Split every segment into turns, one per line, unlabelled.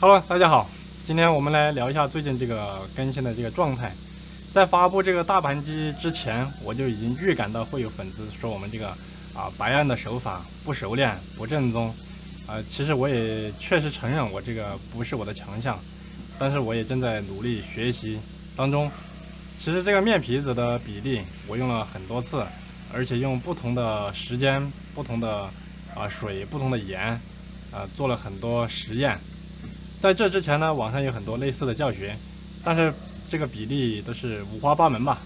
Hello，大家好，今天我们来聊一下最近这个更新的这个状态。在发布这个大盘机之前，我就已经预感到会有粉丝说我们这个白案的手法不熟练、不正宗。其实我也确实承认我这个不是我的强项，但是我也正在努力学习当中。其实这个面皮子的比例我用了很多次，而且用不同的时间、不同的水、不同的盐，做了很多实验。在这之前呢，网上有很多类似的教学，但是这个比例都是五花八门吧。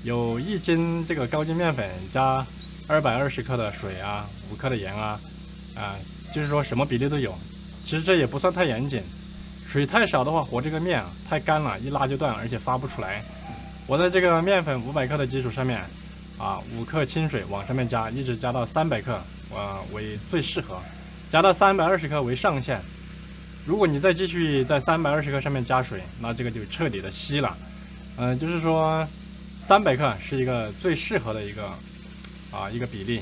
有1斤这个高筋面粉加220克的水啊，5克的盐啊，就是说什么比例都有。其实这也不算太严谨，水太少的话，和这个面太干了，一拉就断，而且发不出来。我在这个面粉500克的基础上面，5克清水往上面加，一直加到300克，为最适合，加到320克为上限。如果你再继续在320克上面加水，那这个就彻底的稀了。就是说300克是一个最适合的一个比例。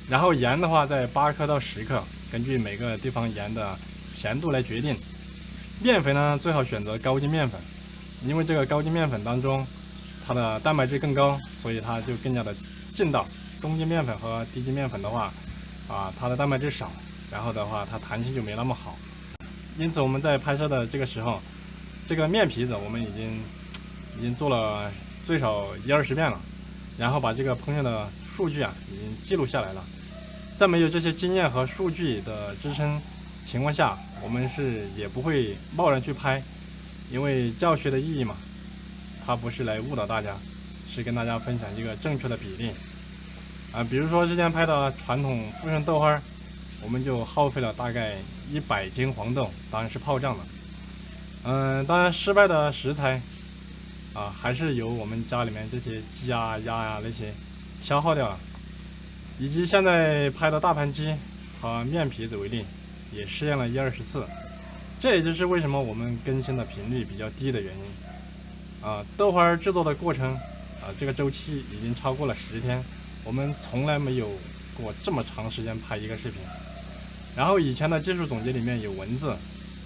然后盐的话在8克到10克，根据每个地方盐的咸度来决定。面粉呢最好选择高筋面粉，因为这个高筋面粉当中它的蛋白质更高，所以它就更加的劲道。中筋面粉和低筋面粉的话，它的蛋白质少，然后的话它弹性就没那么好。因此我们在拍摄的这个时候，这个面皮子我们已经做了最少1-20遍了，然后把这个烹饪的数据已经记录下来了。在没有这些经验和数据的支撑情况下，我们也不会贸然去拍，因为教学的意义嘛，它不是来误导大家，是跟大家分享一个正确的比例。比如说之前拍的传统富顺豆花，我们就耗费了大概100斤黄豆，当然是泡胀的。当然失败的食材还是由我们家里面这些鸡鸭那些消耗掉了。以及现在拍的大盘鸡和面皮子为例，也试验了1-20次。这也就是为什么我们更新的频率比较低的原因。豆花制作的过程这个周期已经超过了10天，我们从来没有过这么长时间拍一个视频。然后以前的技术总结里面有文字，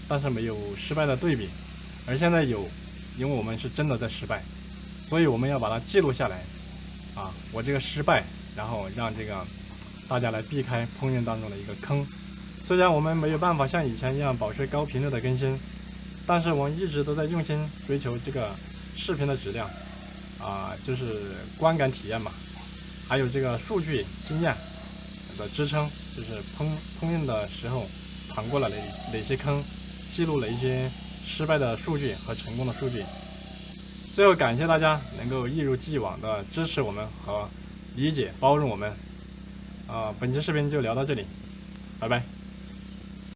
但是没有失败的对比，而现在有，因为我们是真的在失败，所以我们要把它记录下来。我这个失败，然后让这个大家来避开烹饪当中的一个坑。虽然我们没有办法像以前一样保持高频率的更新，但是我们一直都在用心追求这个视频的质量，就是观感体验嘛，还有这个数据经验的支撑，就是烹饪的时候闯过了哪些坑，记录了一些失败的数据和成功的数据。最后感谢大家能够一如既往的支持我们和理解包容我们。本期视频就聊到这里，拜拜。